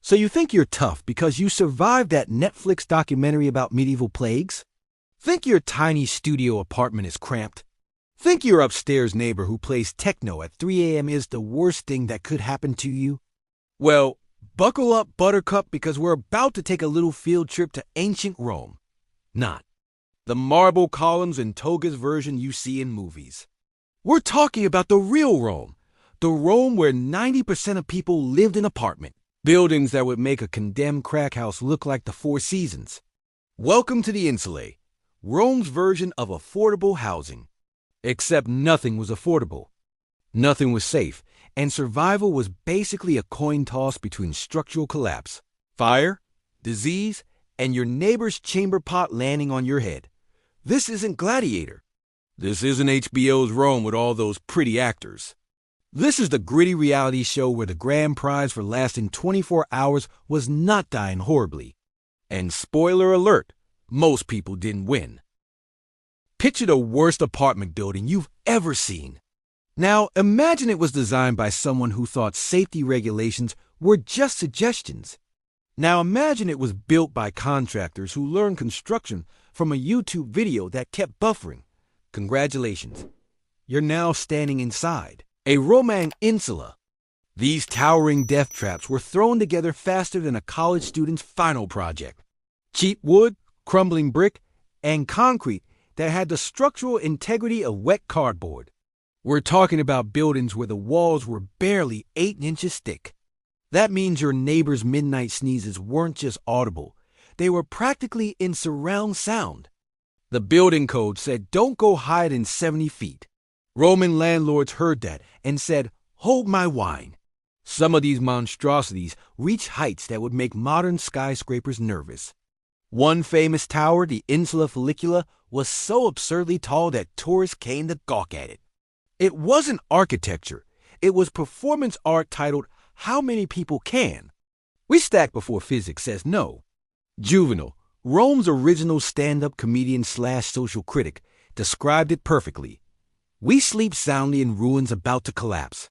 So you think you're tough because you survived that Netflix documentary about medieval plagues? Think your tiny studio apartment is cramped? Think your upstairs neighbor who plays techno at 3 a.m. is the worst thing that could happen to you? Well, buckle up, Buttercup, because we're about to take a little field trip to ancient Rome. Not the marble columns and togas version you see in movies. We're talking about the real Rome, the Rome where 90% of people lived in apartment buildings that would make a condemned crack house look like the Four Seasons. Welcome to the INSULAE, Rome's version of affordable housing. Except nothing was affordable. Nothing was safe, and survival was basically a coin toss between structural collapse, fire, disease, and your neighbor's chamber pot landing on your head. This isn't Gladiator. This isn't HBO's Rome with all those pretty actors. This is the gritty reality show where the grand prize for lasting 24 hours was not dying horribly. And spoiler alert, most people didn't win. Picture the worst apartment building you've ever seen. Now, imagine it was designed by someone who thought safety regulations were just suggestions. Now, imagine it was built by contractors who learned construction from a YouTube video that kept buffering. Congratulations. You're now standing inside a Roman insula. These towering death traps were thrown together faster than a college student's final project. Cheap wood, crumbling brick, and concrete that had the structural integrity of wet cardboard. We're talking about buildings where the walls were barely 8 inches thick. That means your neighbor's midnight sneezes weren't just audible. They were practically in surround sound. The building code said don't go higher than 70 feet. Roman landlords heard that and said, hold my wine. Some of these monstrosities reached heights that would make modern skyscrapers nervous. One famous tower, the Insula Follicula, was so absurdly tall that tourists came to gawk at it. It wasn't architecture. It was performance art titled, How Many People Can? We stack before physics says no. Juvenal, Rome's original stand-up comedian / social critic, described it perfectly. We sleep soundly in ruins about to collapse.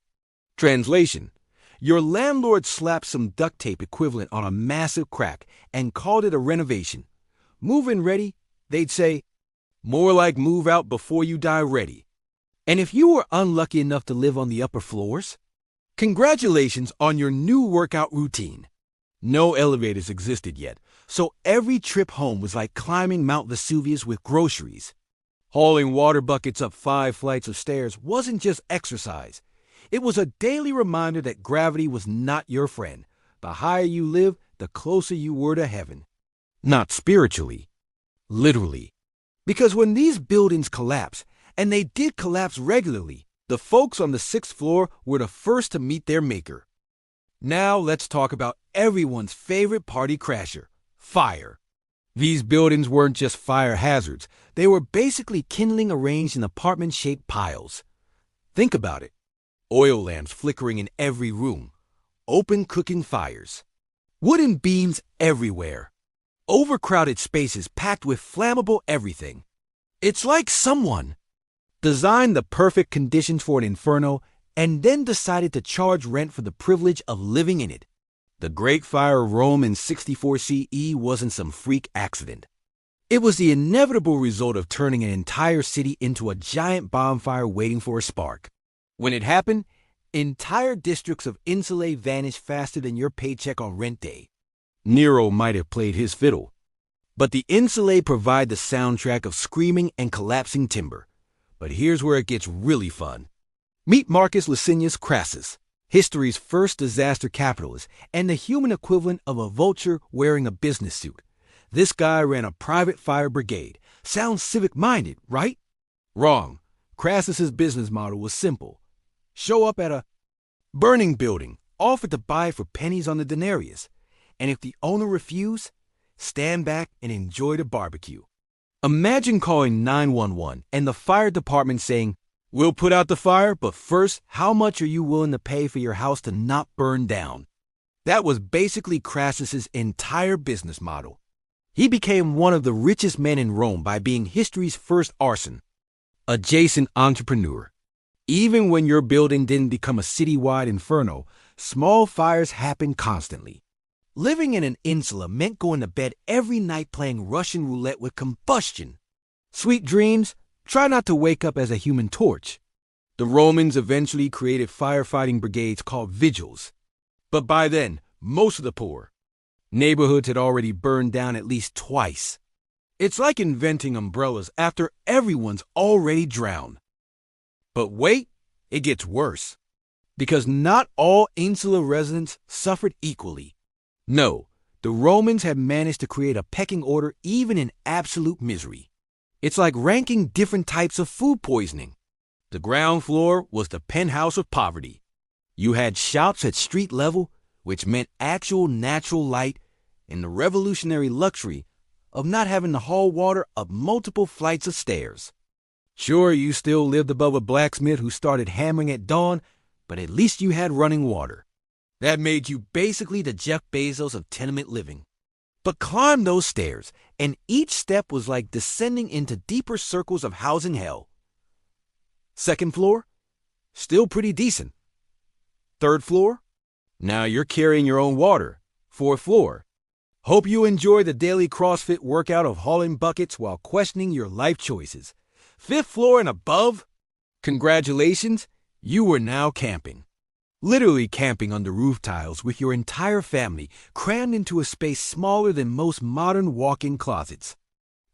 Translation: your landlord slapped some duct tape equivalent on a massive crack and called it a renovation. Move-in ready? They'd say, more like move out before you die ready. And if you were unlucky enough to live on the upper floors, congratulations on your new workout routine. No elevators existed yet, so every trip home was like climbing Mount Vesuvius with groceries. Hauling water buckets up 5 flights of stairs wasn't just exercise. It was a daily reminder that gravity was not your friend. The higher you lived, the closer you were to heaven. Not spiritually, literally. Because when these buildings collapse, and they did collapse regularly, the folks on the 6th floor were the first to meet their maker. Now let's talk about everyone's favorite party crasher, fire. These buildings weren't just fire hazards. They were basically kindling arranged in apartment-shaped piles. Think about it. Oil lamps flickering in every room. Open cooking fires. Wooden beams everywhere. Overcrowded spaces packed with flammable everything. It's like someone designed the perfect conditions for an inferno and then decided to charge rent for the privilege of living in it. The Great Fire of Rome in 64 CE wasn't some freak accident. It was the inevitable result of turning an entire city into a giant bonfire waiting for a spark. When it happened, entire districts of INSULAE vanished faster than your paycheck on rent day. Nero might have played his fiddle, but the INSULAE provide the soundtrack of screaming and collapsing timber. But here's where it gets really fun. Meet Marcus Licinius Crassus, history's first disaster capitalist and the human equivalent of a vulture wearing a business suit. This guy ran a private fire brigade. Sounds civic-minded, right? Wrong. Crassus's business model was simple. Show up at a burning building, offer to buy for pennies on the denarius, and if the owner refused, stand back and enjoy the barbecue. Imagine calling 911 and the fire department saying, "We'll put out the fire, but first, how much are you willing to pay for your house to not burn down?" That was basically Crassus's entire business model. He became one of the richest men in Rome by being history's first arson, adjacent entrepreneur. Even when your building didn't become a citywide inferno, small fires happened constantly. Living in an insula meant going to bed every night playing Russian roulette with combustion. Sweet dreams, try not to wake up as a human torch. The Romans eventually created firefighting brigades called vigils. But by then, most of the poor neighborhoods had already burned down at least twice. It's like inventing umbrellas after everyone's already drowned. But wait, it gets worse. Because not all insula residents suffered equally. No, the Romans had managed to create a pecking order even in absolute misery. It's like ranking different types of food poisoning. The ground floor was the penthouse of poverty. You had shops at street level, which meant actual natural light, and the revolutionary luxury of not having to haul water up multiple flights of stairs. Sure, you still lived above a blacksmith who started hammering at dawn, but at least you had running water. That made you basically the Jeff Bezos of tenement living. But climb those stairs, and each step was like descending into deeper circles of housing hell. Second floor? Still pretty decent. Third floor? Now you're carrying your own water. Fourth floor? Hope you enjoy the daily CrossFit workout of hauling buckets while questioning your life choices. Fifth floor and above? Congratulations, you were now camping. Literally camping under roof tiles with your entire family crammed into a space smaller than most modern walk-in closets.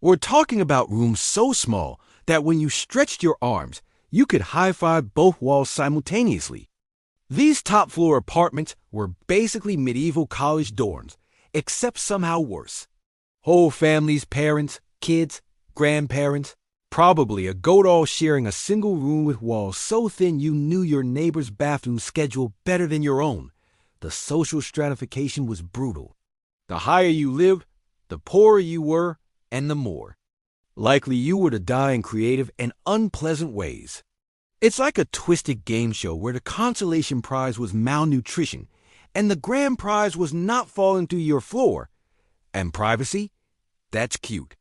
We're talking about rooms so small that when you stretched your arms, you could high-five both walls simultaneously. These top-floor apartments were basically medieval college dorms, except somehow worse. Whole families, parents, kids, grandparents, probably a goat all sharing a single room with walls so thin you knew your neighbor's bathroom schedule better than your own. The social stratification was brutal. The higher you lived, the poorer you were, and the more likely you were to die in creative and unpleasant ways. It's like a twisted game show where the consolation prize was malnutrition, and the grand prize was not falling through your floor. And privacy? That's cute.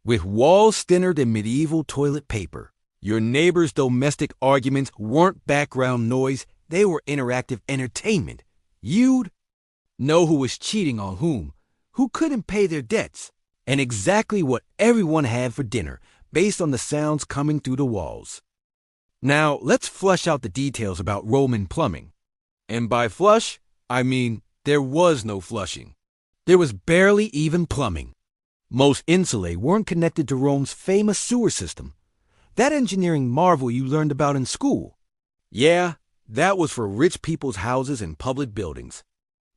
With walls thinner than medieval toilet paper. Your neighbor's domestic arguments weren't background noise, they were interactive entertainment. You'd know who was cheating on who couldn't pay their debts, and exactly what everyone had for dinner based on the sounds coming through the walls. Now, let's flush out the details about Roman plumbing. And by flush, I mean there was no flushing. There was barely even plumbing. Most insulae weren't connected to Rome's famous sewer system, that engineering marvel you learned about in school. Yeah, that was for rich people's houses and public buildings.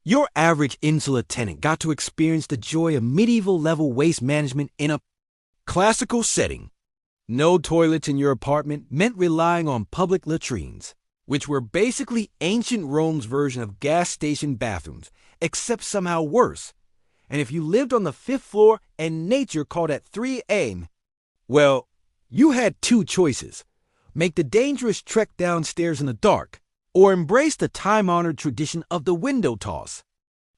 Your average insula tenant got to experience the joy of medieval-level waste management in a classical setting. No toilets in your apartment meant relying on public latrines, which were basically ancient Rome's version of gas station bathrooms, except somehow worse. And if you lived on the 5th floor and nature called at 3 a.m., well, you had two choices. Make the dangerous trek downstairs in the dark, or embrace the time-honored tradition of the window toss.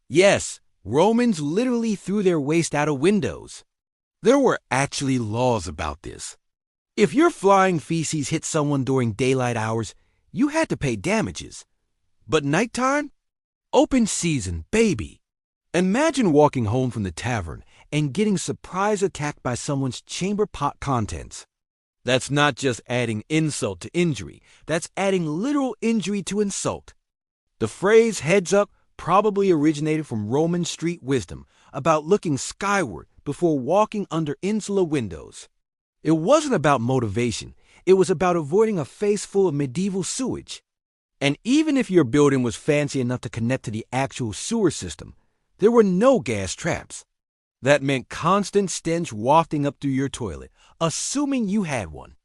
Yes, Romans literally threw their waste out of windows. There were actually laws about this. If your flying feces hit someone during daylight hours, you had to pay damages. But nighttime? Open season, baby. Imagine walking home from the tavern and getting surprise attacked by someone's chamber pot contents. That's not just adding insult to injury, that's adding literal injury to insult. The phrase heads up probably originated from Roman street wisdom about looking skyward before walking under insula windows. It wasn't about motivation, it was about avoiding a face full of medieval sewage. And even if your building was fancy enough to connect to the actual sewer system, there were no gas traps. That meant constant stench wafting up through your toilet, assuming you had one.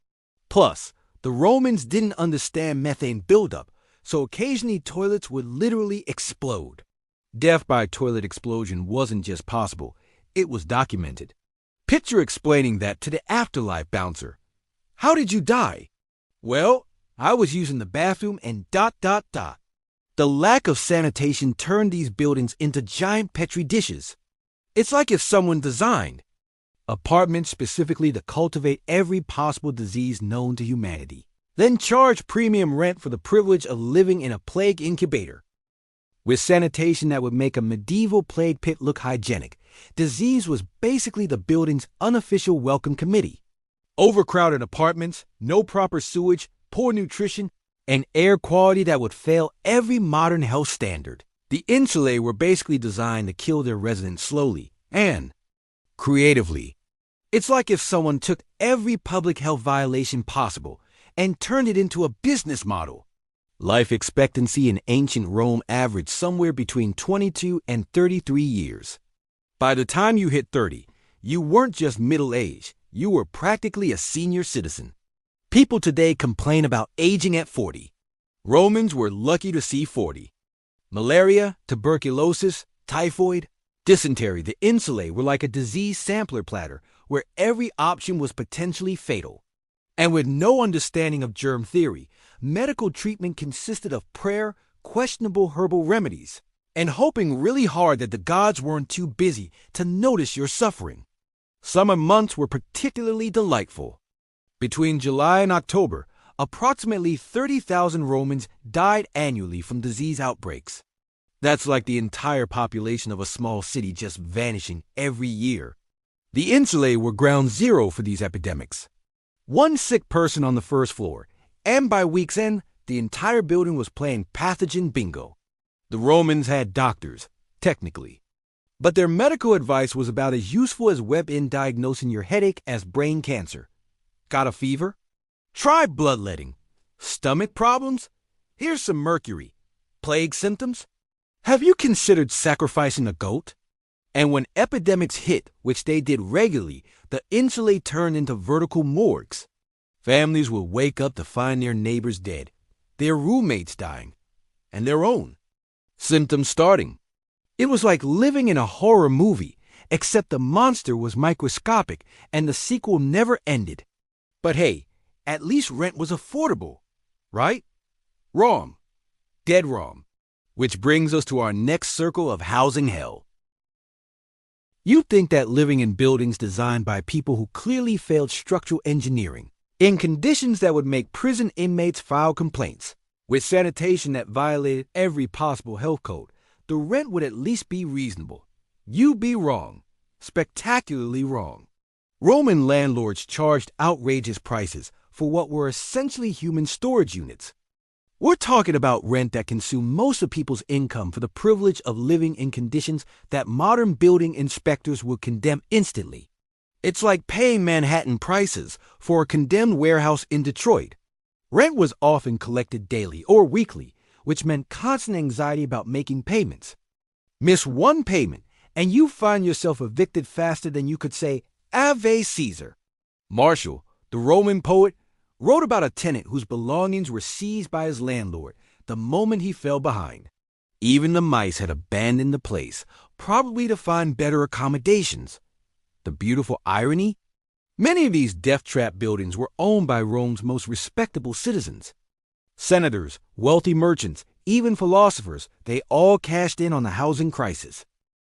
Plus, the Romans didn't understand methane buildup, so occasionally toilets would literally explode. Death by toilet explosion wasn't just possible, it was documented. Picture explaining that to the afterlife bouncer. How did you die? Well, I was using the bathroom and ... The lack of sanitation turned these buildings into giant Petri dishes. It's like if someone designed apartments specifically to cultivate every possible disease known to humanity, then charge premium rent for the privilege of living in a plague incubator. With sanitation that would make a medieval plague pit look hygienic, disease was basically the building's unofficial welcome committee. Overcrowded apartments, no proper sewage, poor nutrition, and air quality that would fail every modern health standard. The INSULAE were basically designed to kill their residents slowly and creatively. It's like if someone took every public health violation possible and turned it into a business model. Life expectancy in ancient Rome averaged somewhere between 22 and 33 years. By the time you hit 30, you weren't just middle-aged, you were practically a senior citizen. People today complain about aging at 40. Romans were lucky to see 40. Malaria, tuberculosis, typhoid, dysentery, the insulae were like a disease sampler platter where every option was potentially fatal. And with no understanding of germ theory, medical treatment consisted of prayer, questionable herbal remedies, and hoping really hard that the gods weren't too busy to notice your suffering. Summer months were particularly delightful. Between July and October, approximately 30,000 Romans died annually from disease outbreaks. That's like the entire population of a small city just vanishing every year. The insulae were ground zero for these epidemics. One sick person on the first floor, and by week's end, the entire building was playing pathogen bingo. The Romans had doctors, technically. But their medical advice was about as useful as WebIn diagnosing your headache as brain cancer. Got a fever? Try bloodletting. Stomach problems? Here's some mercury. Plague symptoms? Have you considered sacrificing a goat? And when epidemics hit, which they did regularly, the insulae turned into vertical morgues. Families would wake up to find their neighbors dead, their roommates dying, and their own. Symptoms starting. It was like living in a horror movie, except the monster was microscopic and the sequel never ended. But hey, at least rent was affordable, right? Wrong. Dead wrong. Which brings us to our next circle of housing hell. You'd think that living in buildings designed by people who clearly failed structural engineering, in conditions that would make prison inmates file complaints, with sanitation that violated every possible health code, the rent would at least be reasonable. You'd be wrong. Spectacularly wrong. Roman landlords charged outrageous prices for what were essentially human storage units. We're talking about rent that consumed most of people's income for the privilege of living in conditions that modern building inspectors would condemn instantly. It's like paying Manhattan prices for a condemned warehouse in Detroit. Rent was often collected daily or weekly, which meant constant anxiety about making payments. Miss one payment, and you find yourself evicted faster than you could say, Ave Caesar. Martial, the Roman poet, wrote about a tenant whose belongings were seized by his landlord the moment he fell behind. Even the mice had abandoned the place, probably to find better accommodations. The beautiful irony? Many of these death trap buildings were owned by Rome's most respectable citizens. Senators, wealthy merchants, even philosophers, they all cashed in on the housing crisis.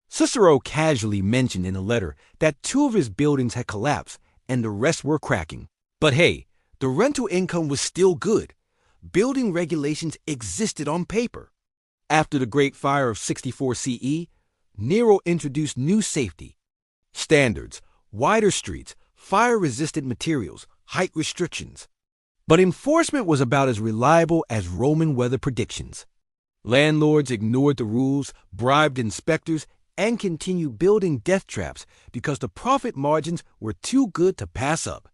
Cicero casually mentioned in a letter that 2 of his buildings had collapsed and the rest were cracking. But hey, the rental income was still good. Building regulations existed on paper. After the Great Fire of 64 CE, Nero introduced new safety standards, wider streets, fire-resistant materials, height restrictions. But enforcement was about as reliable as Roman weather predictions. Landlords ignored the rules, bribed inspectors, and continued building death traps because the profit margins were too good to pass up.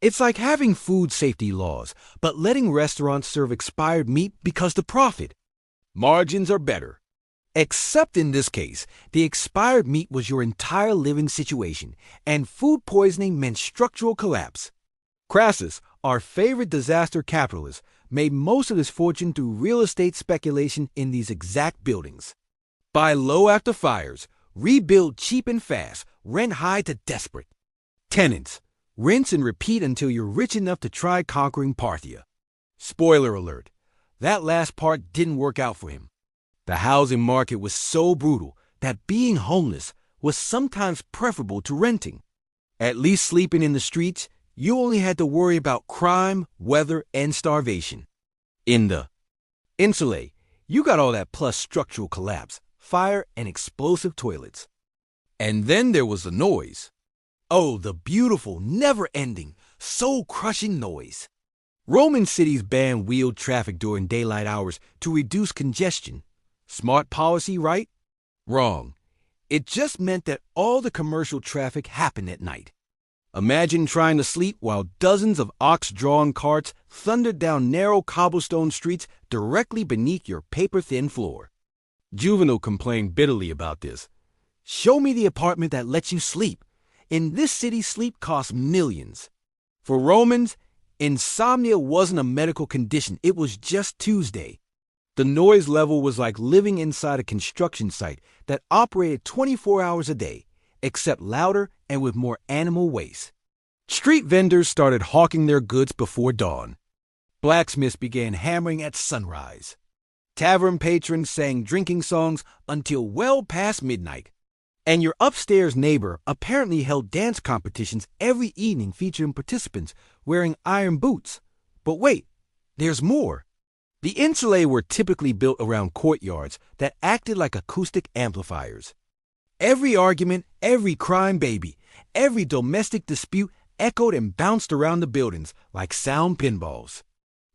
It's like having food safety laws, but letting restaurants serve expired meat because the profit margins are better. Except in this case, the expired meat was your entire living situation, and food poisoning meant structural collapse. Crassus, our favorite disaster capitalist, made most of his fortune through real estate speculation in these exact buildings. Buy low after fires, rebuild cheap and fast, rent high to desperate. Tenants, rinse and repeat until you're rich enough to try conquering Parthia. Spoiler alert, that last part didn't work out for him. The housing market was so brutal that being homeless was sometimes preferable to renting. At least sleeping in the streets, you only had to worry about crime, weather, and starvation. In the insulae, You got all that plus structural collapse, fire, and explosive toilets. And then there was the noise. Oh, the beautiful, never-ending, soul-crushing noise. Roman cities banned wheeled traffic during daylight hours to reduce congestion. Smart policy, right? Wrong. It just meant that all the commercial traffic happened at night. Imagine trying to sleep while dozens of ox-drawn carts thundered down narrow cobblestone streets directly beneath your paper-thin floor. Juvenal complained bitterly about this. Show me the apartment that lets you sleep. In this city, sleep costs millions. For Romans, insomnia wasn't a medical condition. It was just Tuesday. The noise level was like living inside a construction site that operated 24 hours a day, except louder and with more animal waste. Street vendors started hawking their goods before dawn. Blacksmiths began hammering at sunrise. Tavern patrons sang drinking songs until well past midnight. And your upstairs neighbor apparently held dance competitions every evening featuring participants wearing iron boots. But wait, there's more. The insulae were typically built around courtyards that acted like acoustic amplifiers. Every argument, every crime baby, every domestic dispute echoed and bounced around the buildings like sound pinballs.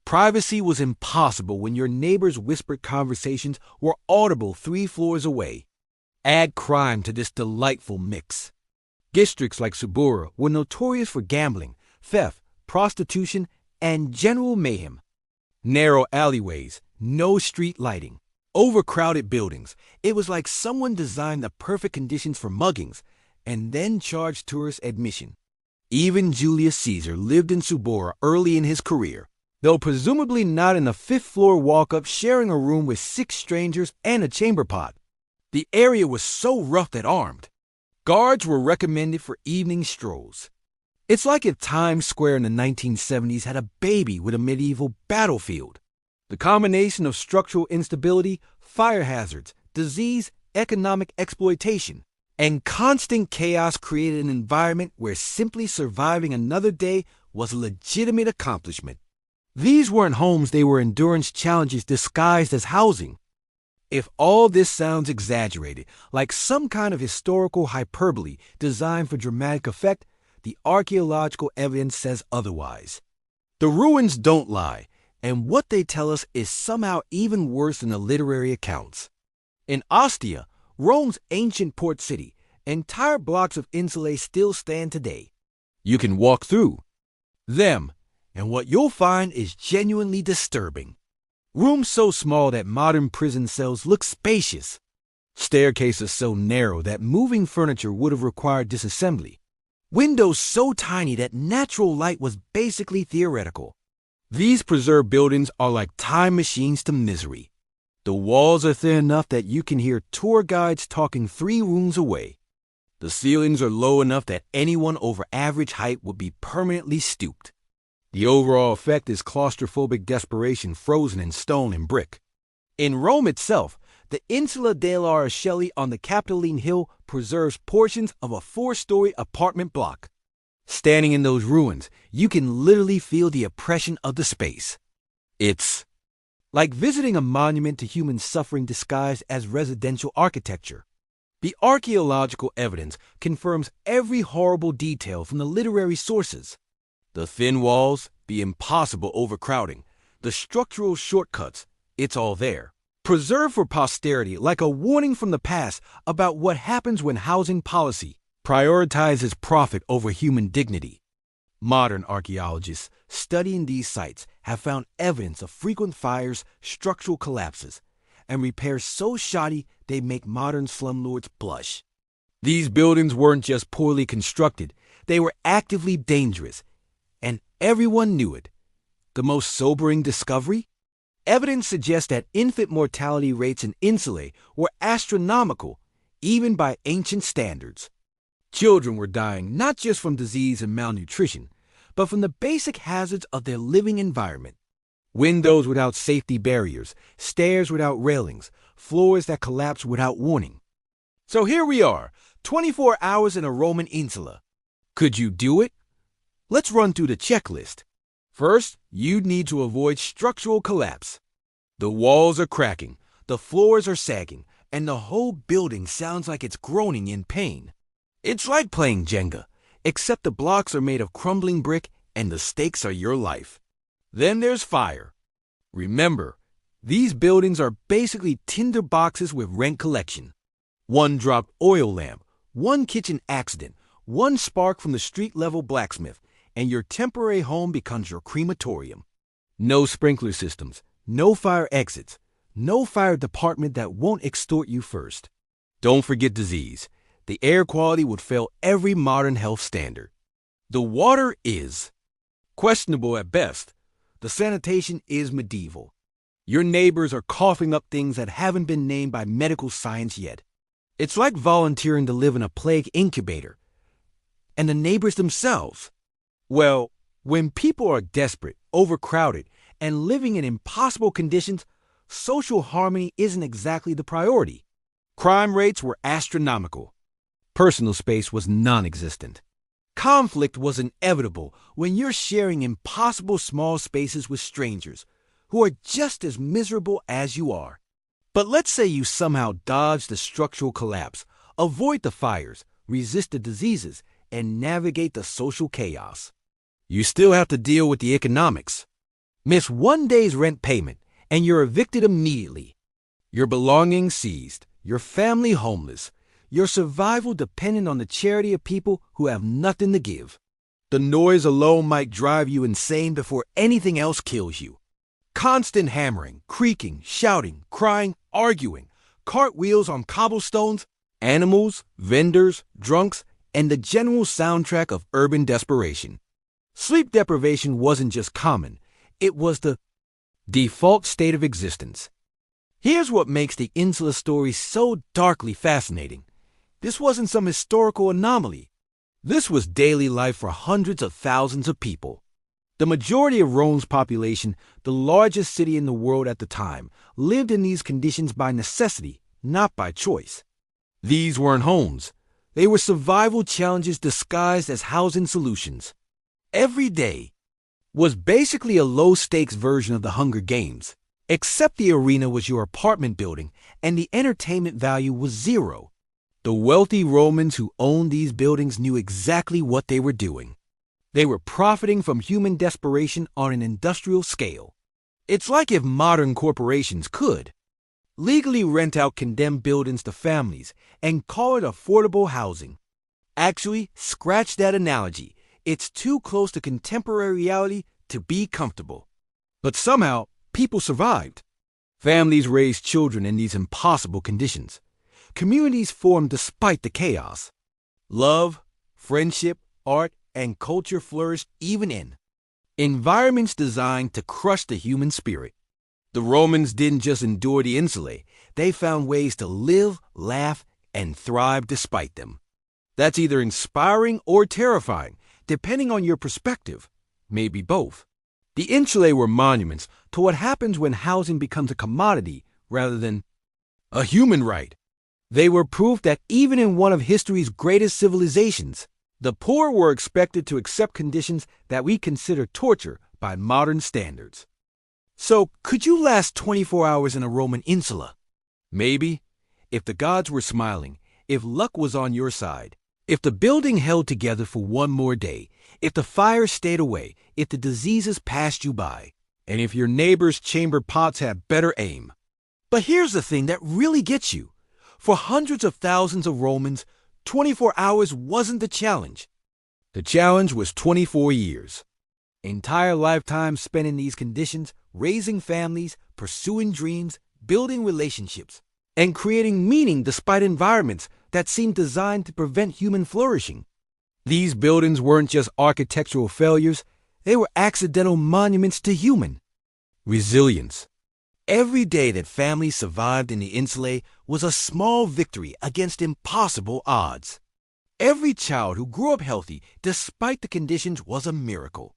Privacy was impossible when your neighbor's whispered conversations were audible 3 floors away. Add crime to this delightful mix. Districts like Subura were notorious for gambling, theft, prostitution, and general mayhem. Narrow alleyways, no street lighting, overcrowded buildings. It was like someone designed the perfect conditions for muggings and then charged tourist admission. Even Julius Caesar lived in Subura early in his career, though presumably not in a 5th-floor walk-up sharing a room with 6 strangers and a chamber pot. The area was so rough that armed guards were recommended for evening strolls. It's like if Times Square in the 1970s had a baby with a medieval battlefield. The combination of structural instability, fire hazards, disease, economic exploitation, and constant chaos created an environment where simply surviving another day was a legitimate accomplishment. These weren't homes, they were endurance challenges disguised as housing. If all this sounds exaggerated, like some kind of historical hyperbole designed for dramatic effect, the archaeological evidence says otherwise. The ruins don't lie, and what they tell us is somehow even worse than the literary accounts. In Ostia, Rome's ancient port city, entire blocks of insulae still stand today. You can walk through them, and what you'll find is genuinely disturbing. Rooms so small that modern prison cells look spacious. Staircases so narrow that moving furniture would have required disassembly. Windows so tiny that natural light was basically theoretical. These preserved buildings are like time machines to misery. The walls are thin enough that you can hear tour guides talking 3 rooms away. The ceilings are low enough that anyone over average height would be permanently stooped. The overall effect is claustrophobic desperation frozen in stone and brick. In Rome itself, the insula dell'Ara on the Capitoline Hill preserves portions of a 4-story apartment block. Standing in those ruins, you can literally feel the oppression of the space. It's like visiting a monument to human suffering disguised as residential architecture. The archaeological evidence confirms every horrible detail from the literary sources. The thin walls, the impossible overcrowding, the structural shortcuts, it's all there. Preserved for posterity like a warning from the past about what happens when housing policy prioritizes profit over human dignity. Modern archaeologists studying these sites have found evidence of frequent fires, structural collapses, and repairs so shoddy they make modern slumlords blush. These buildings weren't just poorly constructed, they were actively dangerous. And everyone knew it. The most sobering discovery? Evidence suggests that infant mortality rates in insulae were astronomical, even by ancient standards. Children were dying not just from disease and malnutrition, but from the basic hazards of their living environment. Windows without safety barriers, stairs without railings, floors that collapse without warning. So here we are, 24 hours in a Roman insula. Could you do it? Let's run through the checklist. First, you'd need to avoid structural collapse. The walls are cracking, the floors are sagging, and the whole building sounds like it's groaning in pain. It's like playing Jenga, except the blocks are made of crumbling brick and the stakes are your life. Then there's fire. Remember, these buildings are basically tinder boxes with rent collection. One dropped oil lamp, one kitchen accident, one spark from the street-level blacksmith, and your temporary home becomes your crematorium. No sprinkler systems, no fire exits, no fire department that won't extort you first. Don't forget disease. The air quality would fail every modern health standard. The water is questionable at best. The sanitation is medieval. Your neighbors are coughing up things that haven't been named by medical science yet. It's like volunteering to live in a plague incubator. And the neighbors themselves. Well, when people are desperate, overcrowded, and living in impossible conditions, social harmony isn't exactly the priority. Crime rates were astronomical. Personal space was non-existent. Conflict was inevitable when you're sharing impossible small spaces with strangers who are just as miserable as you are. But let's say you somehow dodge the structural collapse, avoid the fires, resist the diseases, and navigate the social chaos. You still have to deal with the economics. Miss one day's rent payment, and you're evicted immediately. Your belongings seized, your family homeless, your survival dependent on the charity of people who have nothing to give. The noise alone might drive you insane before anything else kills you. Constant hammering, creaking, shouting, crying, arguing, cartwheels on cobblestones, animals, vendors, drunks, and the general soundtrack of urban desperation. Sleep deprivation wasn't just common, it was the default state of existence. Here's what makes the Insula story so darkly fascinating. This wasn't some historical anomaly. This was daily life for hundreds of thousands of people. The majority of Rome's population, the largest city in the world at the time, lived in these conditions by necessity, not by choice. These weren't homes. They were survival challenges disguised as housing solutions. Every day was basically a low-stakes version of the Hunger Games, except the arena was your apartment building and the entertainment value was zero. The wealthy Romans who owned these buildings knew exactly what they were doing. They were profiting from human desperation on an industrial scale. It's like if modern corporations could legally rent out condemned buildings to families and call it affordable housing. Actually, scratch that analogy. It's too close to contemporary reality to be comfortable. But somehow, people survived. Families raised children in these impossible conditions. Communities formed despite the chaos. Love, friendship, art, and culture flourished even in environments designed to crush the human spirit. The Romans didn't just endure the insulae, they found ways to live, laugh, and thrive despite them. That's either inspiring or terrifying, depending on your perspective. Maybe both. The insulae were monuments to what happens when housing becomes a commodity rather than a human right. They were proof that even in one of history's greatest civilizations, the poor were expected to accept conditions that we consider torture by modern standards. So, could you last 24 hours in a Roman insula? Maybe, if the gods were smiling, if luck was on your side, if the building held together for one more day, if the fire stayed away, if the diseases passed you by, and if your neighbor's chamber pots had better aim. But here's the thing that really gets you. For hundreds of thousands of Romans, 24 hours wasn't the challenge. The challenge was 24 years. Entire lifetimes spent in these conditions, raising families, pursuing dreams, building relationships, and creating meaning despite environments that seemed designed to prevent human flourishing. These buildings weren't just architectural failures, they were accidental monuments to human resilience. Every day that families survived in the insulae was a small victory against impossible odds. Every child who grew up healthy despite the conditions was a miracle.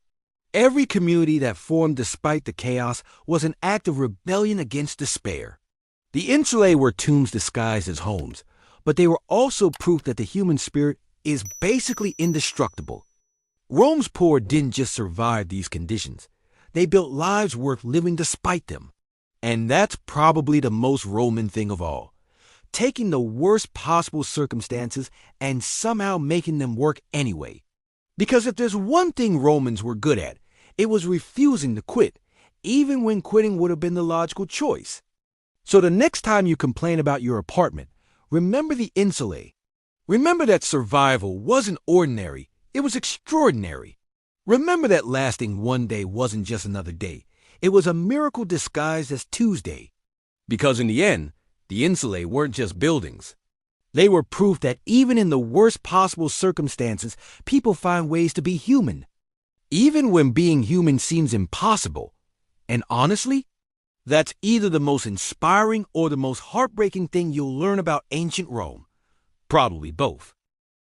Every community that formed despite the chaos was an act of rebellion against despair. The insulae were tombs disguised as homes, but they were also proof that the human spirit is basically indestructible. Rome's poor didn't just survive these conditions. They built lives worth living despite them. And that's probably the most Roman thing of all. Taking the worst possible circumstances and somehow making them work anyway. Because if there's one thing Romans were good at, it was refusing to quit, even when quitting would have been the logical choice. So the next time you complain about your apartment, remember the insulae. Remember that survival wasn't ordinary, it was extraordinary. Remember that lasting one day wasn't just another day. It was a miracle disguised as Tuesday. Because in the end, the insulae weren't just buildings. They were proof that even in the worst possible circumstances, people find ways to be human. Even when being human seems impossible. And honestly, that's either the most inspiring or the most heartbreaking thing you'll learn about ancient Rome. Probably both.